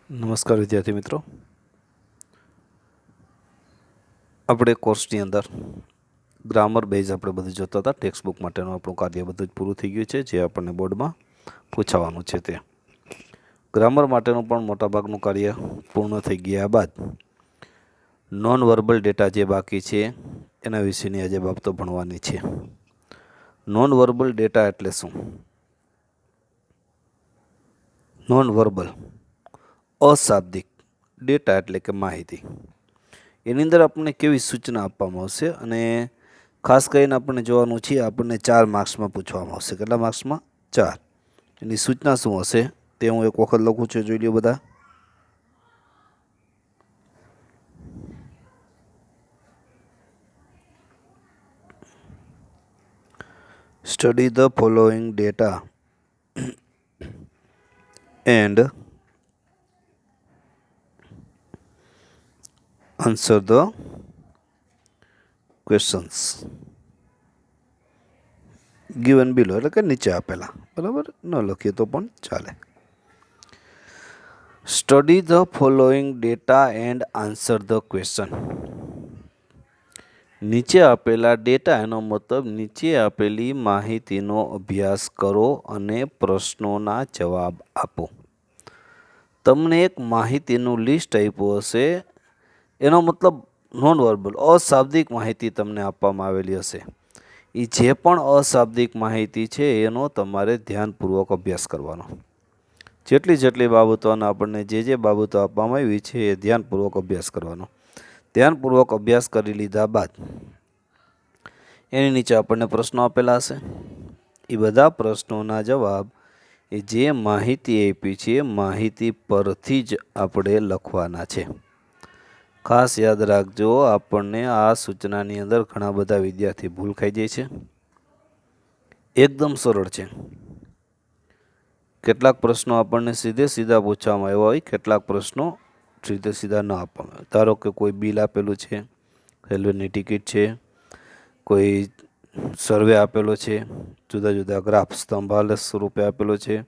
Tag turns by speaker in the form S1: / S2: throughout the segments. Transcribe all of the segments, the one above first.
S1: નમસ્કાર વિદ્યાર્થી મિત્રો, આપણે કોર્સની અંદર ગ્રામર બેઝ આપણે બધું જોતા હતા. ટેક્સ્ટ બુક માટેનું આપણું કાર્ય બધું જ પૂરું થઈ ગયું છે, જે આપણને બોર્ડમાં પૂછાવાનું છે. તે ગ્રામર માટેનું પણ મોટાભાગનું કાર્ય પૂર્ણ થઈ ગયા બાદ નોન વર્બલ ડેટા જે બાકી છે એના વિશેની આજે બાબતો ભણવાની છે. નોન વર્બલ ડેટા એટલે શું? નોન વર્બલ અશાબ્દિક ડેટા એટલે કે માહિતી. એની અંદર આપણને કેવી સૂચના આપવામાં આવશે અને ખાસ કરીને આપણને જોવાનું છે, આપણને 4 માર્ક્સમાં પૂછવામાં આવશે. કેટલા માર્ક્સમાં? 4. એની સૂચના શું હશે તે હું એક વખત લખું છું, જોઈ લો બધા. Study the following data and answer the questions given below, એટલે કે નીચે આપેલા. બરાબર, ન લખીએ તો પણ ચાલે. Study the following data and answer the question. નીચે આપેલા ડેટા, એનો મતલબ નીચે આપેલી માહિતીનો અભ્યાસ કરો અને પ્રશ્નોના જવાબ આપો. તમને એક માહિતીનું લિસ્ટ આપ્યું હશે, એનો મતલબ નોન વર્બલ અશાબ્દિક માહિતી તમને આપવામાં આવેલી હશે. એ જે પણ અશાબ્દિક માહિતી છે એનો તમારે ધ્યાનપૂર્વક અભ્યાસ કરવાનો. જેટલી બાબતોને આપણને જે બાબતો આપવામાં આવી છે એ ધ્યાનપૂર્વક અભ્યાસ કરવાનો. ધ્યાનપૂર્વક અભ્યાસ કરી લીધા બાદ એની નીચે આપણને પ્રશ્નો આપેલા હશે. એ બધા પ્રશ્નોના જવાબ એ જે માહિતી આપી છે માહિતી પરથી જ આપણે લખવાના છે. ખાસ યાદ રાખજો, આપણને આ સૂચનાની અંદર ઘણા બધા વિદ્યાર્થી ભૂલ ખાઈ જાય છે. એકદમ સરળ છે. કેટલાક પ્રશ્નો આપણને સીધા પૂછવામાં આવ્યા હોય, કેટલાક પ્રશ્નો સીધા ન આપવામાં આવે. ધારો કે કોઈ બિલ આપેલું છે, રેલવેની ટિકિટ છે, કોઈ સર્વે આપેલો છે, જુદા જુદા ગ્રાફ સ્તંભાલેખ સ્વરૂપે આપેલો છે,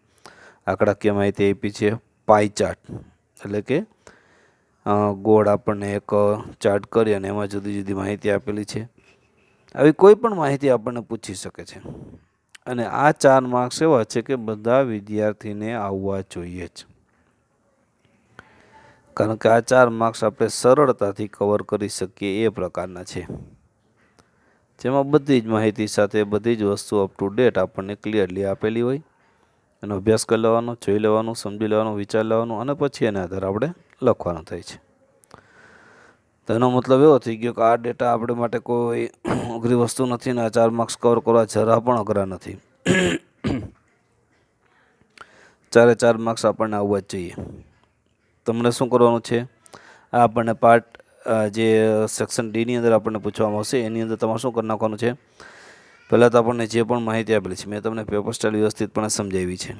S1: આંકડાકીય માહિતી આપી છે, પાઈ ચાર્ટ એટલે કે ગોળ આપણને એક ચાર્ટ કરી અને એમાં જુદી જુદી માહિતી આપેલી છે. આવી કોઈ પણ માહિતી આપણને પૂછી શકે છે. અને આ 4 માર્ક્સ એવા છે કે બધા વિદ્યાર્થીને આવવા જોઈએ જ, કારણ કે આ 4 માર્ક્સ આપણે સરળતાથી કવર કરી શકીએ એ પ્રકારના છે, જેમાં બધી જ માહિતી સાથે બધી જ વસ્તુ અપ ટુ ડેટ આપણને ક્લિયરલી આપેલી હોય. એનો અભ્યાસ કરી લેવાનો, જોઈ લેવાનું, સમજી લેવાનું, વિચાર લેવાનું અને પછી એના આધારે આપણે લખવાનું થાય છે. તો એનો મતલબ એવો થઈ ગયો કે આ ડેટા આપણે માટે કોઈ અઘરી વસ્તુ નથી ને આ 4 માર્ક્સ કવર કરવા જરા પણ અઘરા નથી. 4 માર્ક્સ આપણને આવવા જ જોઈએ. તમને શું કરવાનું છે, આ આપણને પાર્ટ જે સેક્શન ડીની અંદર આપણને પૂછવામાં આવશે એની અંદર તમારે શું કરી નાખવાનું છે. પહેલાં તો આપણને જે પણ માહિતી આપેલી છે મેં તમને પેપર સ્ટાઇલ વ્યવસ્થિતપણે સમજાવી છે.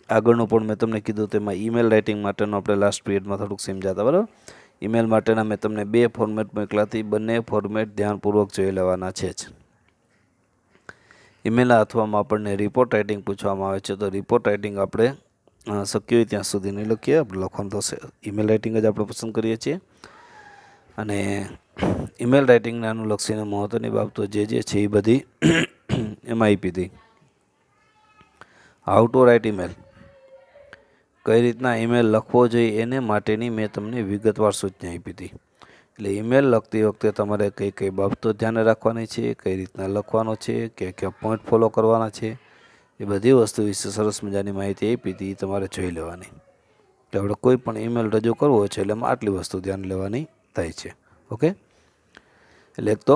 S1: આગળનું પણ મેં તમને કીધું તેમાં ઈમેલ રાઇટિંગ માટેનું આપણે લાસ્ટ પીરિયડમાં થોડુંક સમજાતા. બરાબર, ઈમેલ માટેના મેં તમને 2 ફોર્મેટ મોકલાથી, બંને ફોર્મેટ ધ્યાનપૂર્વક જોઈ લેવાના છે જ. ઈમેલના અથવામાં આપણને રિપોર્ટ રાઇટિંગ પૂછવામાં આવે છે, તો રિપોર્ટ રાઇટિંગ આપણે શક્ય હોય ત્યાં સુધી નહીં લખીએ, આપણે લખવાનું થશે ઈમેલ રાઇટિંગ જ આપણે પસંદ કરીએ છીએ. અને ઈમેલ રાઇટિંગને અનુલક્ષીને મહત્ત્વની બાબતો જે છે એ બધી એમાં આપી હતી. હાઉ ટુ રાઇટ ઈમેલ, કઈ રીતના ઈમેલ લખવો જોઈએ એને માટેની મેં તમને વિગતવાર સૂચના આપી હતી. એટલે ઈમેલ લખતી વખતે તમારે કઈ બાબતો ધ્યાને રાખવાની છે, કઈ રીતના લખવાનો છે, કયા પોઈન્ટ ફોલો કરવાના છે, એ બધી વસ્તુ વિશે સરસ મજાની માહિતી આપી હતી. એ તમારે જોઈ લેવાની. તો આપણે કોઈ પણ ઈમેલ રજૂ કરવો છે એટલે એમાં આટલી વસ્તુ ધ્યાન લેવાની થાય છે. ઓકે, એટલે એક તો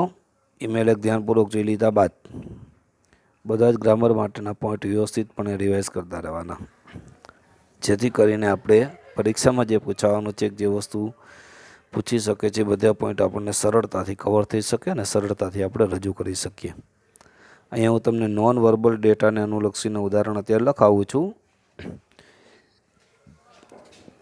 S1: ઈમેલ એક ધ્યાનપૂર્વક જોઈ લીધા બાદ બધા જ ગ્રામર માટેના પોઈન્ટ વ્યવસ્થિતપણે રિવાઇઝ કરતા રહેવાના, જેથી કરીને આપણે પરીક્ષામાં જે પૂછાવાનું છે, જે વસ્તુ પૂછી શકે છે, બધા પોઈન્ટ આપણને સરળતાથી કવર થઈ શકે અને સરળતાથી આપણે રજૂ કરી શકીએ. અહીંયા હું તમને નોન વર્બલ ડેટાને અનુલક્ષીને ઉદાહરણ અત્યારે લખાવું છું.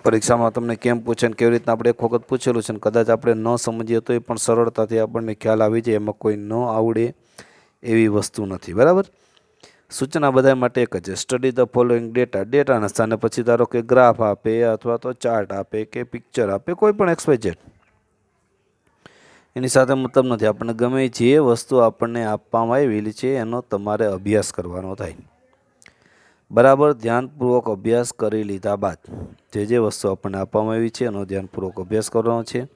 S1: પરીક્ષામાં તમને કેમ પૂછે ને કેવી રીતના આપણે એક વખત પૂછેલું છે ને કદાચ આપણે ન સમજીએ તો એ પણ સરળતાથી આપણને ખ્યાલ આવી જાય. એમાં કોઈ ન આવડે એવી વસ્તુ નથી. બરાબર, સૂચના બધા માટે એક જ છે, સ્ટડી ધ ફોલોઈંગ ડેટા. ડેટાના સ્થાને પછી ધારો કે ગ્રાફ આપે અથવા તો ચાર્ટ આપે કે પિક્ચર આપે, કોઈ પણ XYZ, એની સાથે મતલબ નથી. આપણને ગમે જે વસ્તુ આપણને આપવામાં આવેલી છે એનો તમારે અભ્યાસ કરવાનો થાય. બરાબર, ધ્યાનપૂર્વક અભ્યાસ કરી લીધા બાદ જે વસ્તુ આપણને આપવામાં આવી છે એનો ધ્યાનપૂર્વક અભ્યાસ કરવાનો છે.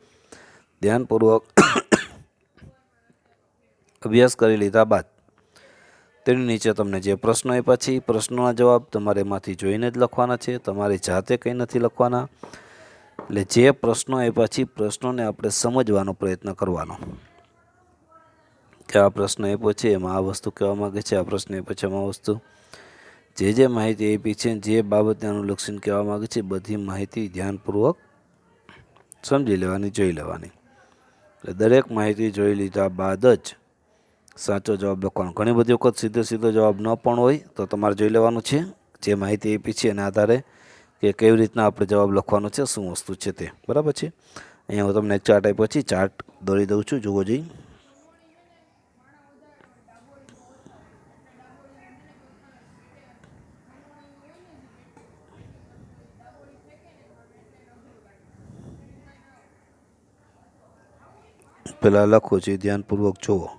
S1: ધ્યાનપૂર્વક અભ્યાસ કરી લીધા બાદ તેની નીચે તમને જે પ્રશ્નો આપ્યા છે, પ્રશ્નોના જવાબ તમારે એમાંથી જોઈને જ લખવાના છે, તમારી જાતે કંઈ નથી લખવાના. એટલે જે પ્રશ્નો આપ્યા છે પ્રશ્નોને આપણે સમજવાનો પ્રયત્ન કરવાનો કે આ પ્રશ્ન આપ્યો છે એમાં આ વસ્તુ કહેવા માગે છે, આ પ્રશ્ન આપ્યો છે એમાં વસ્તુ, જે માહિતી આપી છે, જે બાબતને અનુલક્ષીને કહેવા માગે છે, બધી માહિતી ધ્યાનપૂર્વક સમજી લેવાની, જોઈ લેવાની. એટલે દરેક માહિતી જોઈ લીધા બાદ જ સાચો જવાબ લખવાનો. ઘણી બધી વખત સીધો જવાબ ન પણ હોય તો તમારે જોઈ લેવાનું છે જે માહિતી આપી છે એના આધારે કે કેવી રીતના આપણે જવાબ લખવાનો છે, શું વસ્તુ છે તે. બરાબર છે. અહીંયા હું તમને એક ચાર્ટ આપ્યો છે, ચાર્ટ દોરી દઉં છું, જુઓ જઈ. પેલા લખું છું, ધ્યાનપૂર્વક જુઓ.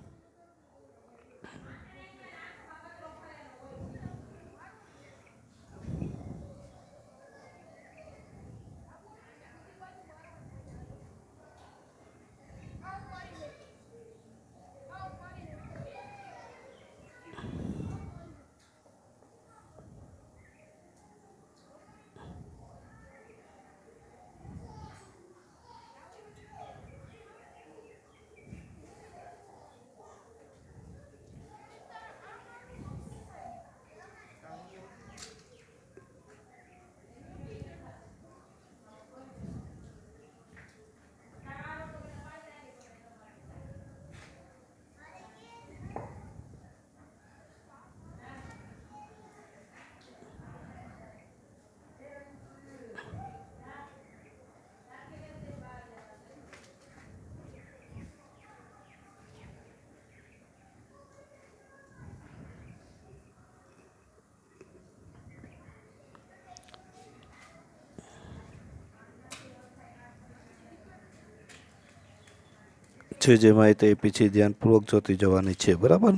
S1: જે માહિતી આપી છે ધ્યાનપૂર્વક જોતી જવાની છે. બરાબર.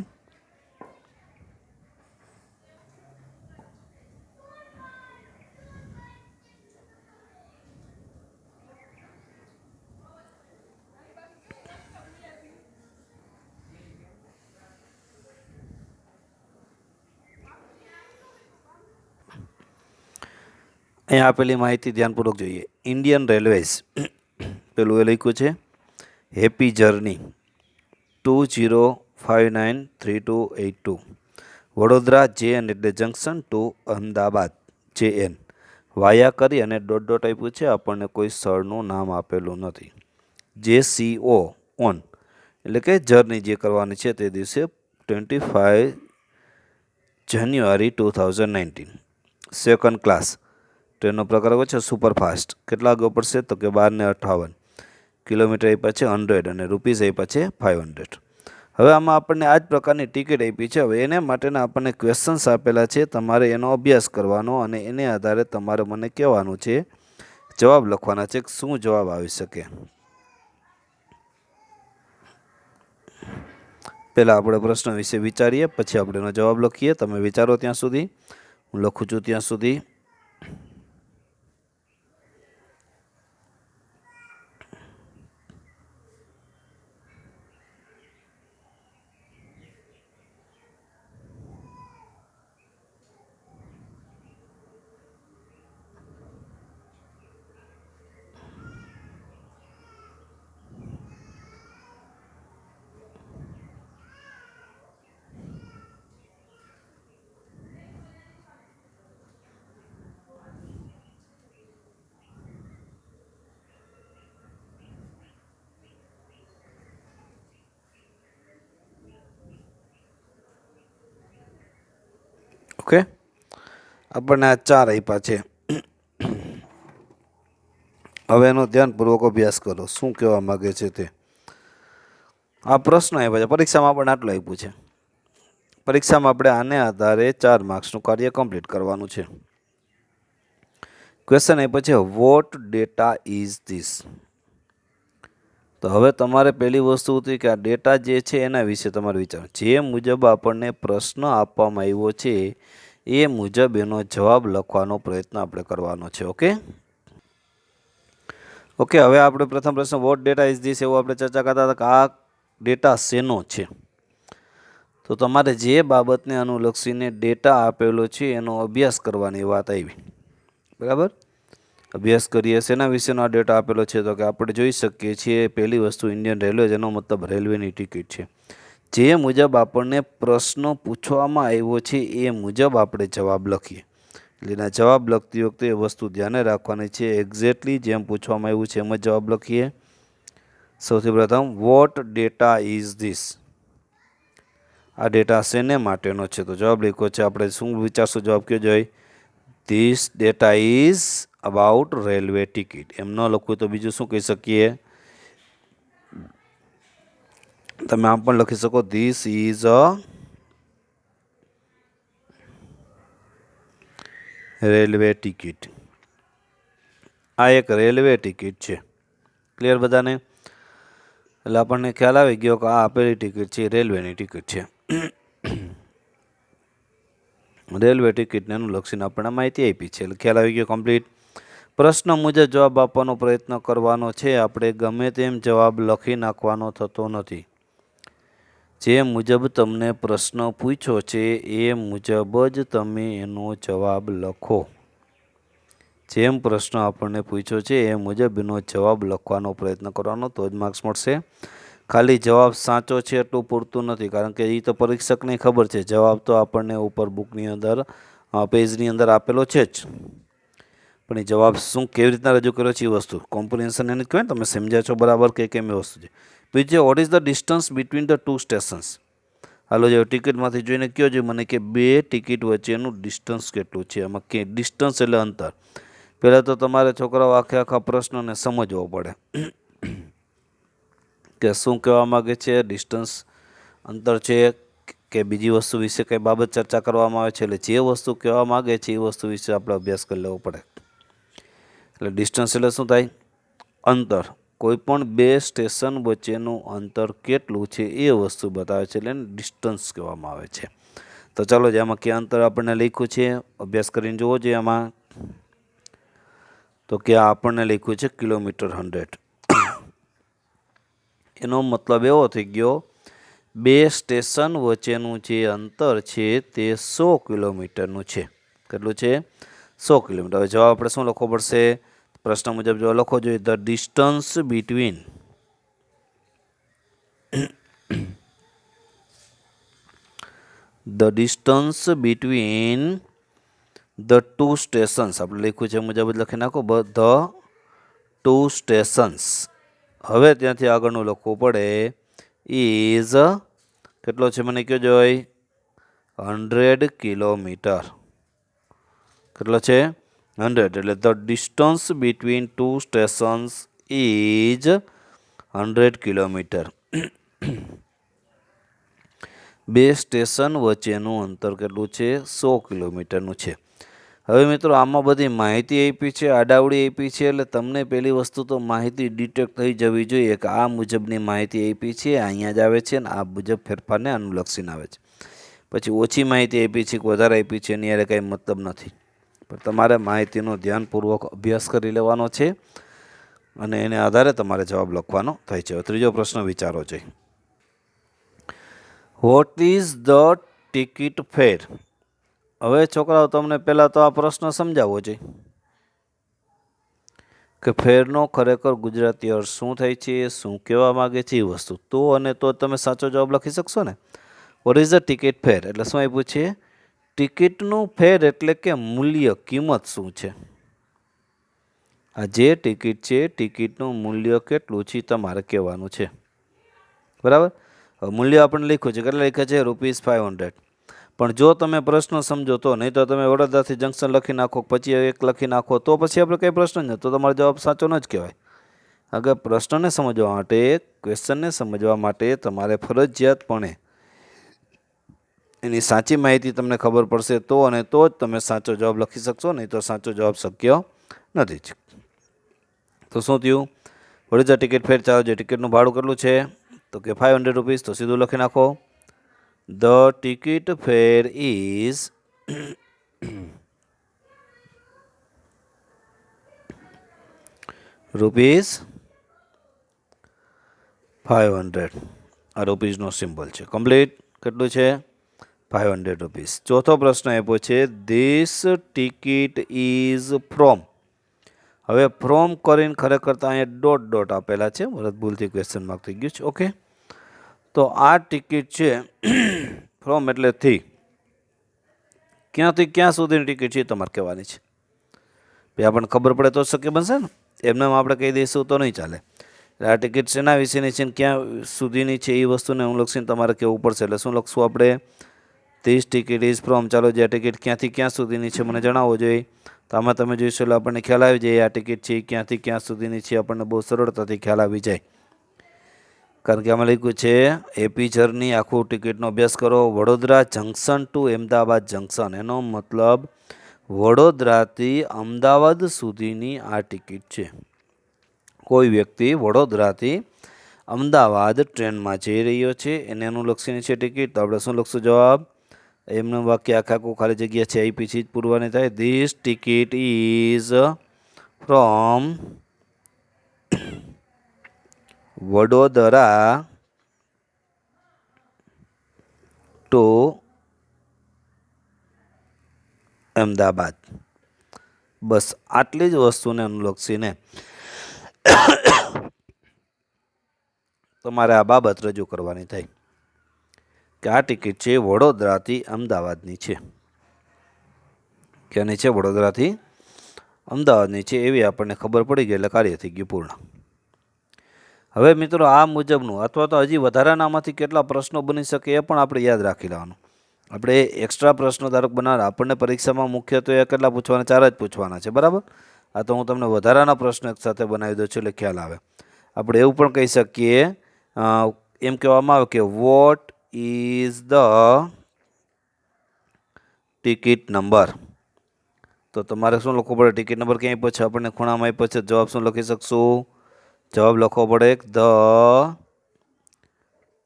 S1: અહીંયા આપેલી માહિતી ધ્યાનપૂર્વક જોઈએ. ઇન્ડિયન રેલવેઝ, પેલું એ લખ્યું છે હેપી જર્ની 20593282, વડોદરા JN એટલે જંકશન ટુ અમદાવાદ JN વાયા કરી અને ડોટ ડોટ આપ્યું છે, આપણને કોઈ સ્થળનું નામ આપેલું નથી. JCO ઓન એટલે કે જર્ની જે કરવાની છે તે દિવસે 25 જાન્યુઆરી 2019. સેકન્ડ ક્લાસ ટ્રેનનો પ્રકાર છે સુપરફાસ્ટ. કેટલા આગળ પડશે તો કે 12:58, કિલોમીટર આપ્યા છે 100 અને રૂપીસ આપ્યા છે 500. હવે આમાં આપણને આ જ પ્રકારની ટિકિટ આપી છે. હવે એને માટેના આપણને ક્વેશ્ચન્સ આપેલા છે, તમારે એનો અભ્યાસ કરવાનો અને એને આધારે તમારે મને કહેવાનું છે, જવાબ લખવાના છે કે શું જવાબ આવી શકે. પહેલાં આપણે પ્રશ્ન વિશે વિચારીએ, પછી આપણે એનો જવાબ લખીએ. તમે વિચારો ત્યાં સુધી, હું લખું છું ત્યાં સુધી. ઓકે, આપણને આ 4 આપ્યા છે. હવે એનો ધ્યાનપૂર્વક અભ્યાસ કરો, શું કહેવા માગે છે તે. આ પ્રશ્ન આપ્યા છે પરીક્ષામાં, આપણને આટલું આપ્યું છે. પરીક્ષામાં આપણે આને આધારે 4 માર્ક્સનું કાર્ય કમ્પ્લીટ કરવાનું છે. ક્વેશ્ચન એ પછી વોટ ડેટા ઇઝ ધીસ. તો હવે તમારે પહેલી વસ્તુ હતી કે આ ડેટા જે છે એના વિશે તમારે વિચાર, જે મુજબ આપણને પ્રશ્ન આપવામાં આવ્યો છે એ મુજબ એનો જવાબ લખવાનો પ્રયત્ન આપણે કરવાનો છે. ઓકે, હવે આપણે પ્રથમ પ્રશ્ન વોટ ડેટા ઇઝ ધીસ એવું આપણે ચર્ચા કરતા હતા કે આ ડેટા શેનો છે. તો તમારે જે બાબતને અનુલક્ષીને ડેટા આપેલો છે એનો અભ્યાસ કરવાની વાત આવી. બરાબર, અભ્યાસ કરીએ શેના વિશેનો આ ડેટા આપેલો છે તો કે આપણે જોઈ શકીએ છીએ પહેલી વસ્તુ ઇન્ડિયન રેલવે, જેનો મતલબ રેલવેની ટિકિટ છે. જે મુજબ આપણને પ્રશ્ન પૂછવામાં આવ્યો છે એ મુજબ આપણે જવાબ લખીએ. એટલે એના જવાબ લખતી વખતે એ વસ્તુ ધ્યાને રાખવાની છે, એક્ઝેક્ટલી જેમ પૂછવામાં આવ્યું છે એમ જ જવાબ લખીએ. સૌથી પ્રથમ વોટ ડેટા ઇઝ ધીસ, આ ડેટા શેને માટેનો છે તો જવાબ લખ્યો છે. આપણે શું વિચારશું, જવાબ કયો જોઈએ? This data is about railway ticket. એમ ન લખવું તો બીજું શું કહી શકીએ? તમે આમ પણ લખી શકો, this is a railway ticket. આ એક રેલવે ટિકિટ છે. ક્લિયર બધાને? એટલે આપણને ખ્યાલ આવી ગયો કે આ આપેલી ટિકિટ છે રેલવેની ટિકિટ છે. રેલવે ટિકિટને અનુલક્ષીને આપણને માહિતી આપી છે એટલે ખ્યાલ આવી ગયો કમ્પ્લીટ. પ્રશ્ન મુજબ જવાબ આપવાનો પ્રયત્ન કરવાનો છે. આપણે ગમે તેમ જવાબ લખી નાખવાનો થતો નથી. જે મુજબ તમને પ્રશ્ન પૂછ્યો છે એ મુજબ જ તમે એનો જવાબ લખો. જેમ પ્રશ્ન આપણને પૂછ્યો છે એ મુજબ એનો જવાબ લખવાનો પ્રયત્ન કરવાનો, તો જ માર્ક્સ મળશે. ખાલી જવાબ સાચો છે એટલું પૂરતું નથી, કારણ કે એ તો પરીક્ષકને ખબર છે જવાબ તો આપણને ઉપર બુકની અંદર પેજની અંદર આપેલો છે જ, પણ એ જવાબ શું કેવી રીતના રજૂ કર્યો છે એ વસ્તુ કોમ્પ્રિહેન્શન એને કહેવાય. તમે સમજ્યા છો બરાબર કે કેમ એ વસ્તુ છે. બીજું, what is the distance between the 2 stations. હાલો, જે ટિકિટમાંથી જોઈને કયો છે મને કે 2 ટિકિટ વચ્ચેનું ડિસ્ટન્સ કેટલું છે. આમાં કે ડિસ્ટન્સ એટલે અંતર. પહેલાં તો તમારે છોકરાઓ આખા પ્રશ્નને સમજવો પડે કે શું કહેવા માગે છે, ડિસ્ટન્સ અંતર છે કે બીજી વસ્તુ વિશે કંઈ બાબત ચર્ચા કરવામાં આવે છે. એટલે જે વસ્તુ કહેવા માગે છે એ વસ્તુ વિશે આપણે અભ્યાસ કરી લેવો પડે. એટલે ડિસ્ટન્સ એટલે શું થાય? અંતર. કોઈ પણ 2 સ્ટેશન વચ્ચેનું અંતર કેટલું છે એ વસ્તુ બતાવે છે, એટલે એને ડિસ્ટન્સ કહેવામાં આવે છે. તો ચાલો, જે આમાં ક્યાં અંતર આપણને લખ્યું છે અભ્યાસ કરીને જોવો જોઈએ. આમાં તો કે આપણને લખ્યું છે કિલોમીટર 100. એનો મતલબ એવો થઈ ગયો 2 સ્ટેશન વચ્ચેનું જે અંતર છે તે 100 કિલોમીટરનું છે. કેટલું છે? 100 કિલોમીટર. હવે જવાબ આપણે શું લખવો પડશે? પ્રશ્ન મુજબ જવાબ લખવો જોઈએ. The distance between the 2 stations. આપણે લખ્યું છે મુજબ જ લખી નાખો, ધ 2 સ્ટેશન્સ. હવે ત્યાંથી આગળનું લખવું પડે ઇઝ કેટલો છે મને કયો જોઈ? 100 કિલોમીટર. કેટલો છે? 100. એટલે the distance between 2 stations is 100 kilometre. 2 station વચ્ચેનું અંતર કેટલું છે? 100 કિલોમીટરનું છે. હવે મિત્રો, આમાં બધી માહિતી આપી છે, આડાવડી આપી છે, એટલે તમને પહેલી વસ્તુ તો માહિતી ડિટેક્ટ થઈ જવી જોઈએ કે આ મુજબની માહિતી આપી છે, અહીંયા જ આવે છે ને આ મુજબ ફેરફારને અનુલક્ષીને આવે છે. પછી ઓછી માહિતી આપી છે કે વધારે આપી છે એની યારે કંઈ મતલબ નથી, પણ તમારે માહિતીનો ધ્યાનપૂર્વક અભ્યાસ કરી લેવાનો છે અને એને આધારે તમારે જવાબ લખવાનો થાય છે. ત્રીજો પ્રશ્ન વિચારો છે. વોટ ઇઝ ધ ટિકિટ ફેર? હવે છોકરાઓ, તમને પહેલાં તો આ પ્રશ્ન સમજાવવો જોઈએ કે ફેરનો ખરેખર ગુજરાતી અર્થ શું થાય છે, શું કહેવા માગે છે એ વસ્તુ. તો અને તો તમે સાચો જવાબ લખી શકશો ને. વોટ ઇઝ ધ ટિકિટ ફેર એટલે શું આપ્યું છે? ટિકિટનું ફેર એટલે કે મૂલ્ય, કિંમત શું છે. આ જે ટિકિટ છે ટિકિટનું મૂલ્ય કેટલું છે તમારે કહેવાનું છે. બરાબર. મૂલ્ય આપણે લખ્યું છે, કેટલા લખ્યા છે? ₹500. પણ જો તમે પ્રશ્ન સમજો તો, નહીં તો તમે વડોદરાથી જંકશન લખી નાખો, પછી એક લખી નાખો, તો પછી આપણે કંઈ પ્રશ્ન જ તો તમારો જવાબ સાચો ન જ કહેવાય. આગળ પ્રશ્નને સમજવા માટે, ક્વેશ્ચનને સમજવા માટે તમારે ફરજિયાતપણે એની સાચી માહિતી તમને ખબર પડશે તો અને તો જ તમે સાચો જવાબ લખી શકશો, નહીં તો સાચો જવાબ શક્ય નથી જ. તો શું થયું? વોટ ઇઝ ધ ટિકિટ ફેર? ચાલો, જે ટિકિટનું ભાડું કેટલું છે તો કે 500 રૂપીસ. તો સીધું લખી નાખો, the ticket fair is rupees 500. આ રૂપીઝનો સિમ્બોલ છે. કમ્પ્લીટ. કેટલું છે? 500 રૂપીસ. ચોથો પ્રશ્ન આપ્યો છે, ધીસ ટિકિટ ઇઝ ફ્રોમ. હવે ફ્રોમ કરીને ખરેખર તો અહીંયા ડોટ ડોટ આપેલા છે, બરાબર, ભૂલથી ક્વેશ્ચન માર્ક થઈ ગયું છે. ઓકે, તો આ ટિકિટ છે ફ્રોમ એટલે થી, ક્યાંથી ક્યાં સુધીની ટિકિટ છે તમારે કહેવાની છે. ભાઈ આપણને ખબર પડે તો શક્ય બનશે ને, એમને આપણે કહી દઈશું તો નહીં ચાલે. આ ટિકિટ શેના વિશેની છે ને ક્યાં સુધીની છે એ વસ્તુને અનુલક્ષીને તમારે કહેવું પડશે. એટલે શું લખશું આપણે? This ticket is from. ચાલો, જે આ ટિકિટ ક્યાંથી ક્યાં સુધીની છે મને જણાવવો જોઈએ. તો આમાં તમે જોઈશો એટલે આપણને ખ્યાલ આવી જાય આ ટિકિટ છે ક્યાંથી ક્યાં સુધીની છે, આપણને બહુ સરળતાથી ખ્યાલ આવી જાય. કારણ કે આમાં લખ્યું છે એપી જર્ની, આખું ટિકિટનો અભ્યાસ કરો. Vadodara junction to Ahmedabad junction, એનો મતલબ વડોદરાથી અમદાવાદ સુધીની આ ટિકિટ છે. કોઈ વ્યક્તિ વડોદરાથી અમદાવાદ ટ્રેનમાં જઈ રહ્યો છે એને અનુલક્ષીની છે ટિકિટ. તો આપણે શું લખશું જવાબ? એમનું વાક્ય આખું ખાલી જગ્યા છે એ પછી જ પૂરવાની થાય. This ticket is from Vadodara to Ahmedabad. બસ આટલી જ વસ્તુને અનુલક્ષીને તમારે આ બાબત રજૂ કરવાની થાય કે આ ટિકિટ છે વડોદરાથી અમદાવાદની છે. ક્યાંની છે? વડોદરાથી અમદાવાદની છે, એવી આપણને ખબર પડી ગઈ એટલે કાર્ય થઈ ગયું પૂર્ણ. હવે મિત્રો આ મુજબનું અથવા તો હજી વધારાનામાંથી કેટલા પ્રશ્નો બની શકે એ પણ આપણે યાદ રાખી લેવાનું. આપણે એક્સ્ટ્રા પ્રશ્નો ધારક બનાવવાના, આપણને પરીક્ષામાં મુખ્યત્વે કેટલા પૂછવાના? 4 જ પૂછવાના છે, બરાબર. આ તો હું તમને વધારાના પ્રશ્નો એક સાથે બનાવી દઉં છું એટલે ખ્યાલ આવે. આપણે એવું પણ કહી શકીએ, એમ કહેવામાં આવે કે vote is the ticket number. તો તમારે શું લખવું પડે? ટિકિટ નંબર ક્યાં આપ્યો છે? આપણને ખૂણામાં આપ્યો છે. જવાબ શું લખી શકશું? જવાબ લખવો પડે ધ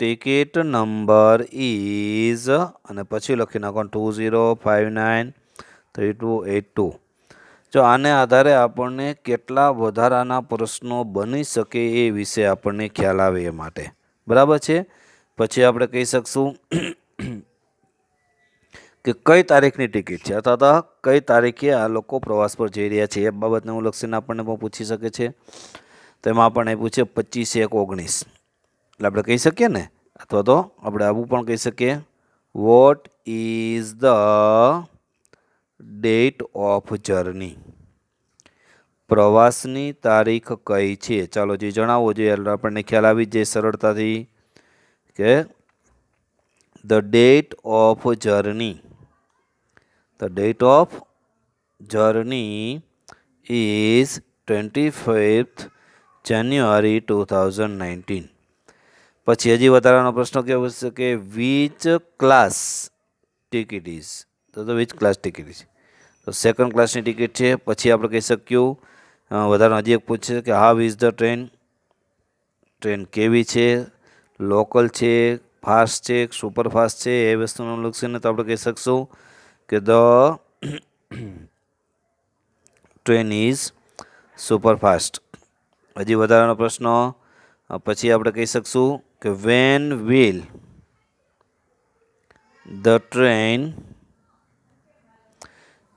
S1: ટિકિટ નંબર ઇઝ અને પછી લખી નાખો 20593282. જો આને આધારે આપણને કેટલા વધારાના પ્રશ્નો બની શકે એ વિશે આપણને ખ્યાલ આવે એ માટે, બરાબર છે. પછી આપણે કહી શકશું કે કઈ તારીખની ટિકિટ છે અથવા તો કઈ તારીખે આ લોકો પ્રવાસ પર જઈ રહ્યા છે એ બાબતને અનુલક્ષીને આપણને પણ પૂછી શકે છે. તેમાં આપણને પૂછે 25/1/19 એટલે આપણે કહી શકીએ ને, અથવા તો આપણે આવું પણ કહી શકીએ, vote is the date of journey. પ્રવાસની તારીખ કઈ છે? ચાલો જે જણાવવો જોઈએ એટલે આપણને ખ્યાલ આવી જાય સરળતાથી કે the date of journey. The date of journey is 25th January 2019. પછી હજી વધારાનો પ્રશ્ન કેવો છે કે વિચ ક્લાસ ટિકિટ ઇઝ. તો વિચ ક્લાસ ટિકિટ ઇઝ, તો સેકન્ડ ક્લાસની ટિકિટ છે. પછી આપણે કહી શકીએ વધારાનો હજી એક પૂછે કે how is the train. Train કેવી છે? લોકલ છે, ફાસ્ટ છે, સુપરફાસ્ટ છે, એ વસ્તુને અનુલક્ષીને તો આપણે કહી શકશું કે ધ ટ્રેન ઇઝ સુપરફાસ્ટ. હજી વધારાનો પ્રશ્ન પછી આપણે કહી શકશું કે વેન વિલ ધ ટ્રેન,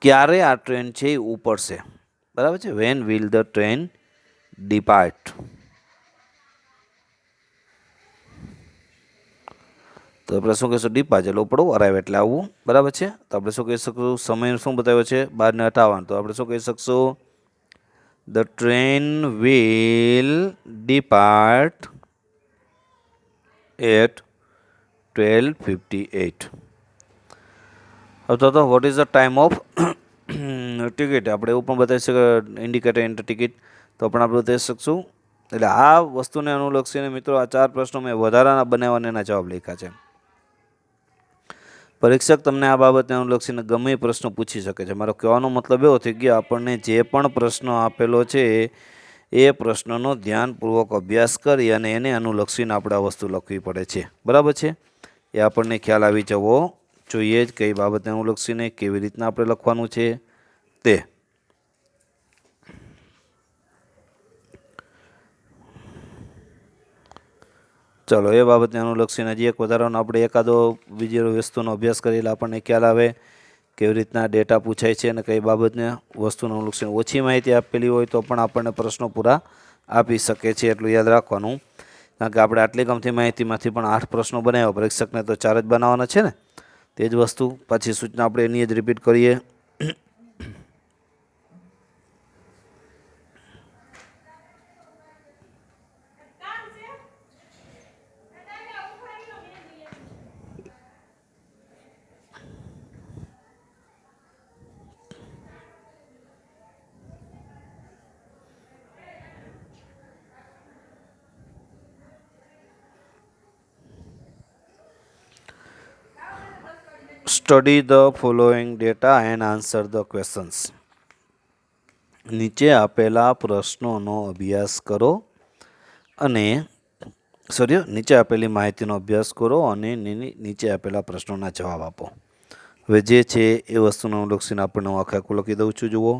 S1: ક્યારે આ ટ્રેન છે એ ઉપડશે, બરાબર છે. When will the train depart. તો આપણે શું કહીશું? ડિપાર્ટ એટલે ઉપડવું, અરાઇવ એટલે આવવું, બરાબર છે. તો આપણે શું કહી શકશું? સમય શું બતાવ્યો છે? 12:58. તો આપણે શું કહી શકશું? The train will depart at 12:58. અથવા તો what is the time of ticket, આપણે એવું પણ બતાવી શકીએ ઇન્ડિકેટર ઇન ટિકિટ, તો પણ આપણે બતાવી શકશું. એટલે આ વસ્તુને અનુલક્ષીને મિત્રો આ 4 પ્રશ્નો મેં વધારાના બનાવવાના એના જવાબ લખ્યા છે. પરીક્ષક તમને આ બાબતને અનુલક્ષીને ગમે એ પ્રશ્ન પૂછી શકે છે. મારો કહેવાનો મતલબ એવો થઈ ગયો, આપણને જે પણ પ્રશ્ન આપેલો છે એ પ્રશ્નનો ધ્યાનપૂર્વક અભ્યાસ કરી અને એને અનુલક્ષીને આપણે આ વસ્તુ લખવી પડે છે. બરાબર છે? એ આપણને ખ્યાલ આવી જવો જોઈએ જ કઈ બાબતને અનુલક્ષીને કેવી રીતના આપણે લખવાનું છે તે. ચલો, એ બાબતને અનુલક્ષીને હજી એક વધારાનો આપણે એકાદો બીજી વસ્તુનો અભ્યાસ કરીએ એટલે આપણને ખ્યાલ આવે કેવી રીતના ડેટા પૂછાય છે અને કઈ બાબતને વસ્તુને અનુલક્ષીને ઓછી માહિતી આપેલી હોય તો પણ આપણને પ્રશ્નો પૂરા આપી શકે છે. એટલું યાદ રાખવાનું, કારણ કે આપણે આટલી ગમતી માહિતીમાંથી પણ 8 પ્રશ્નો બનાવ્યા, પરીક્ષકને તો 4 જ બનાવવાના છે ને. તે જ વસ્તુ પાછી સૂચના આપણે એની જ રિપીટ કરીએ. Study the following data and answer the questions. નીચે આપેલા પ્રશ્નોનો અભ્યાસ કરો અને નીચે આપેલી માહિતીનો અભ્યાસ કરો અને નીચે આપેલા પ્રશ્નોના જવાબ આપો. હવે જે છે એ વસ્તુને અનુલક્ષીને આપણને હું આખું લખી દઉં છું. જુઓ,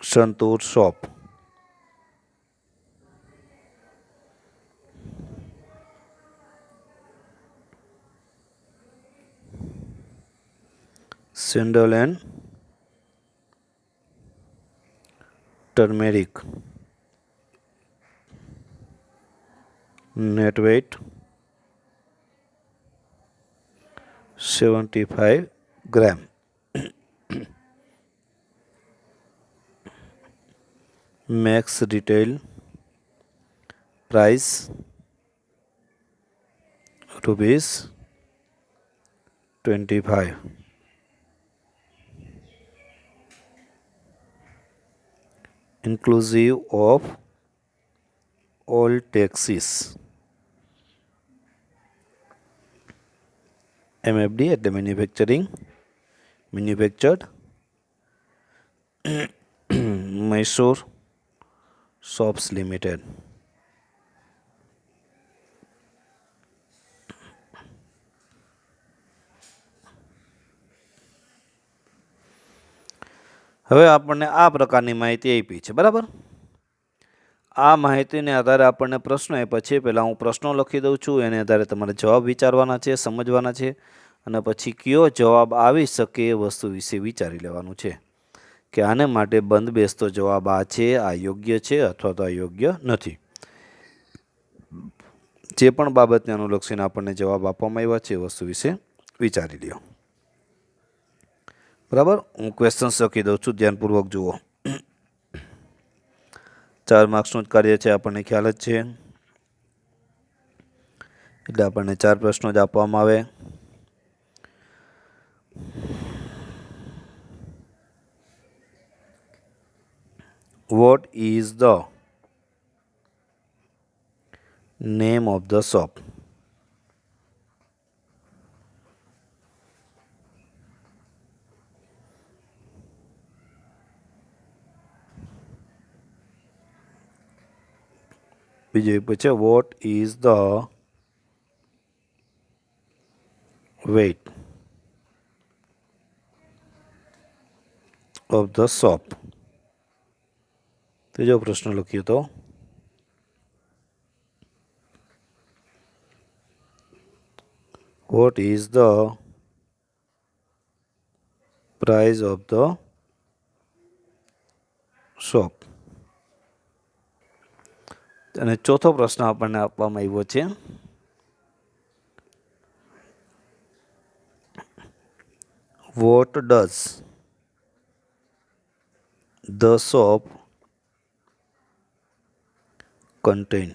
S1: santoor shop, sandal and turmeric, net weight 75 gram, max retail price ₹25, inclusive of all taxes. MFD એટલે manufactured Mysore Shops Limited. હવે આપણને આ પ્રકારની માહિતી આપી છે. બરાબર? આ માહિતીને આધારે આપણને પ્રશ્નો આપ્યા છે. પહેલાં હું પ્રશ્નો લખી દઉં છું, એને આધારે તમારે જવાબ વિચારવાના છે, સમજવાના છે અને પછી કયો જવાબ આવી શકે એ વસ્તુ વિશે વિચારી લેવાનું છે કે આને માટે બંધ બેસતો જવાબ આ છે, આ યોગ્ય છે અથવા તો આ યોગ્ય નથી. જે પણ બાબતને અનુલક્ષીને આપણને જવાબ આપવામાં આવ્યા છે એ વસ્તુ વિશે વિચારી લ્યો. બરાબર? હું ક્વેશ્ચન્સ લખી દઉં છું, ધ્યાનપૂર્વક જુઓ. 4 માર્ક્સનું જ કાર્ય છે, આપણને ખ્યાલ જ છે. એટલે આપણને 4 પ્રશ્નો જ આપવામાં આવે. What is the name of the shop? બીજો પૂછે, what is the weight of the shop? ત્રીજો પ્રશ્ન લખ્યો તો what is the price of the shop? અને ચોથો પ્રશ્ન આપણને આપવામાં આવ્યો છે, what does the shop contain?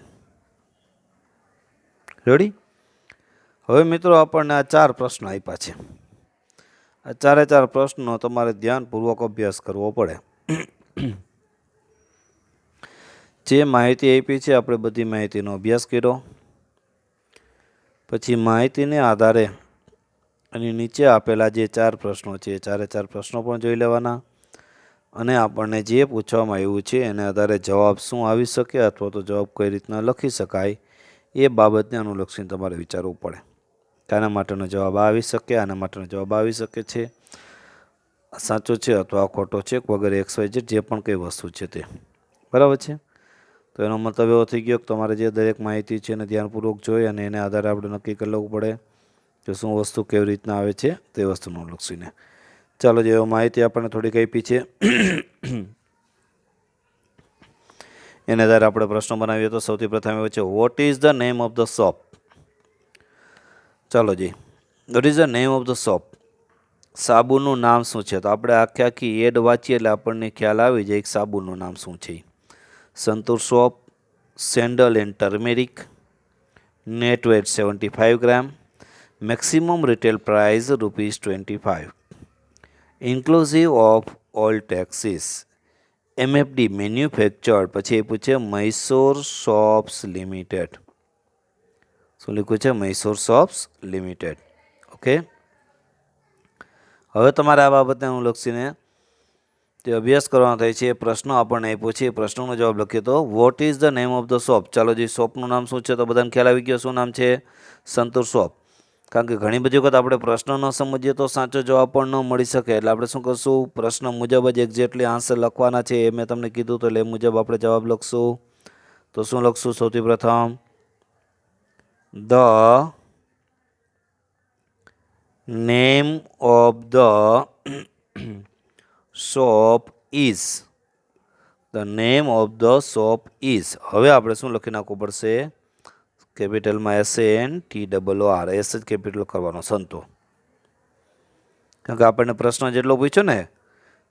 S1: Ready? હવે મિત્રો આપણને આ 4 પ્રશ્નો આપ્યા છે. આ 4 પ્રશ્નો તમારે ધ્યાનપૂર્વક અભ્યાસ કરવો પડે. જે માહિતી આપી છે આપણે બધી માહિતીનો અભ્યાસ કર્યો. પછી માહિતીને આધારે અને નીચે આપેલા જે 4 પ્રશ્નો છે એ 4 પ્રશ્નો પણ જોઈ લેવાના અને આપણને જે પૂછવામાં આવ્યું છે એને આધારે જવાબ શું આવી શકે અથવા તો જવાબ કઈ રીતના લખી શકાય એ બાબતને અનુલક્ષીને તમારે વિચારવું પડે. આના માટેનો જવાબ આવી શકે, આના માટેનો જવાબ આવી શકે છે, સાચો છે અથવા ખોટો છે વગેરે XYZ જે પણ કઈ વસ્તુ છે તે. બરાબર છે. તો એનો મતલબ એવો થઈ ગયો કે તમારે જે દરેક માહિતી છે એને ધ્યાનપૂર્વક જોઈ અને એને આધારે આપણે નક્કી કરી લેવું પડે કે શું વસ્તુ કેવી રીતના આવે છે તે વસ્તુને અનુલક્ષીને. ચાલો, જે માહિતી આપણને થોડીક આપી છે એને આધારે આપણે પ્રશ્નો બનાવીએ. તો સૌથી પ્રથમ એવો છે, what is the name of the soap? ચાલો જી, what is the name of the soap? સાબુનું નામ શું છે? તો આપણે આખી એડ વાંચીએ એટલે આપણને ખ્યાલ આવી જાય કે સાબુનું નામ શું છે. Santoor soap, sandal and turmeric, net weight 75 gram, maximum retail price ₹25, inclusive of all taxes, MFD manufactured. પછી એ પૂછે મૈસૂર સોપ્સ લિમિટેડ. શું લખ્યું છે? Mysore Soaps Limited. ઓકે. હવે તમારે આ બાબતને અનુલક્ષીને જે અભ્યાસ કરવાનો થાય છે એ પ્રશ્નો આપણને આપ્યો છે. એ પ્રશ્નોનો જવાબ લખીએ તો what is the name of the soap? ચાલો જી, શોપનું નામ શું છે? તો બધાને ખ્યાલ આવી ગયો શું નામ છે? સંતૂર શોપ. કારણ કે ઘણી બધી વખત આપણે પ્રશ્ન ન સમજીએ તો સાચો જવાબ પણ ન મળી શકે. એટલે આપણે શું કરશું? પ્રશ્ન મુજબ જ એક્ઝેક્ટલી આન્સર લખવાના છે. એ મેં તમને કીધું તો એટલે એ મુજબ આપણે જવાબ લખશું. તો શું લખશું? સૌથી પ્રથમ the name of the soap is. The name of the soap is. હવે આપણે શું લખી નાખવું પડશે? કેપિટલમાં SANTOOR, એસ જ કેપિટલ કરવાનો, સંતો. કારણ કે આપણને પ્રશ્ન જેટલો પૂછ્યો ને,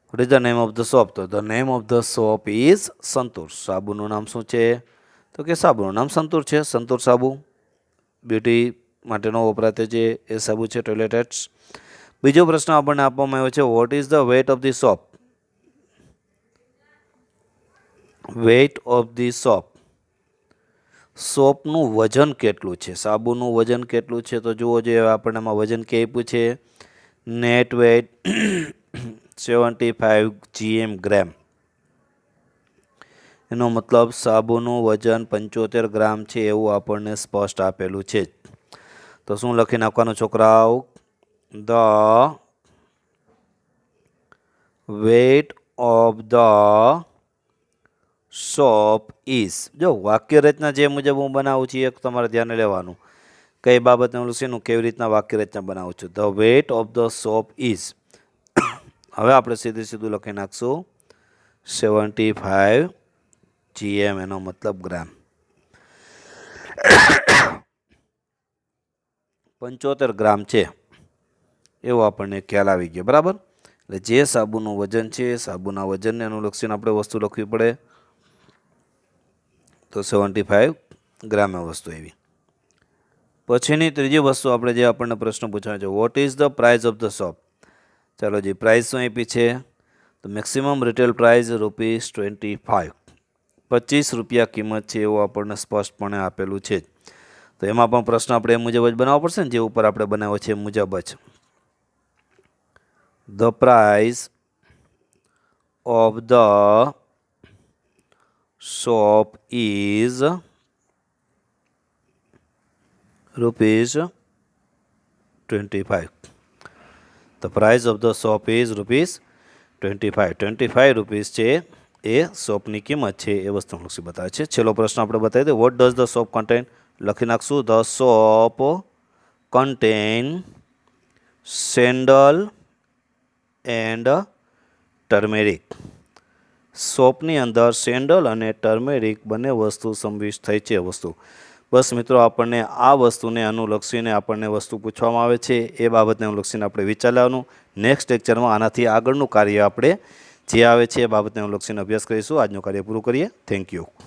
S1: what is the name of the soap? તો the name of the soap is Santoor. સાબુનું નામ શું છે? તો કે સાબુનું નામ સંતૂર છે. સંતૂર સાબુ બ્યુટી માટેનો વપરાતો છે એ સાબુ છે, ટોયલેટ્સ. બીજો પ્રશ્ન આપણને આપવામાં આવ્યો છે, what is the weight of the soap? Weight of the soap. શોપનું વજન કેટલું છે? સાબુનું વજન કેટલું છે? તો જુઓ જોઈએ આપણને આમાં વજન કે આપ્યું છે, નેટ વેટ 75 GM ગ્રામ. એનો મતલબ સાબુનું વજન 75 ગ્રામ છે એવું આપણને સ્પષ્ટ આપેલું છે. તો શું લખી નાખવાનું છોકરાઓ? The weight of the soap is. જો વાક્ય રચના જે મુજબ હું બનાવું છું એક તમારે ધ્યાને લેવાનું. કઈ બાબતને અનુલક્ષીને કેવી રીતના વાક્ય રચના બનાવું છું. The weight of the soap is. હવે આપણે સીધું લખી નાખશું 75 GM, એનો મતલબ ગ્રામ. 75 ગ્રામ છે એવો આપણને ખ્યાલ આવી ગયો. બરાબર. એટલે જે સાબુનું વજન છે સાબુના વજનને અનુલક્ષીને આપણે વસ્તુ લખવી પડે. તો 75 ગ્રામ વસ્તુ એવી. પછીની ત્રીજી વસ્તુ આપણે જે આપણને પ્રશ્ન પૂછવાનો છે, what is the price of the soap? ચાલો જી, પ્રાઇસ શું આપી છે? તો મેક્સિમમ રિટેલ પ્રાઇસ ₹25, 25 રૂપિયા કિંમત છે એવું આપણને સ્પષ્ટપણે આપેલું છે. તો એમાં પણ પ્રશ્ન આપણે એ મુજબ જ બનાવવો પડશે ને, જે ઉપર આપણે બનાવ્યો છે એ મુજબ જ. The price of the soap is ₹25. The price of the shop is ₹25. 25 rupees છે એ શોપની કિંમત છે એ વસ્તુ બતાવે છે. છેલ્લો પ્રશ્ન આપણે બતાવી દઈએ, what does the soap contain? લખી નાખશું the soap contain sandal and turmeric. શોપની અંદર સેન્ડલ અને ટર્મેરિક બંને વસ્તુ સમાવિષ્ટ થઈ છે વસ્તુ. બસ મિત્રો, આપણને આ વસ્તુને અનુલક્ષીને આપણને વસ્તુ પૂછવામાં આવે છે એ બાબતને અનુલક્ષીને આપણે વિચાર લેવાનું. નેક્સ્ટ લેક્ચરમાં આનાથી આગળનું કાર્ય આપણે જે આવે છે એ બાબતને અનુલક્ષીને અભ્યાસ કરીશું. આજનું કાર્ય પૂરું કરીએ. Thank you.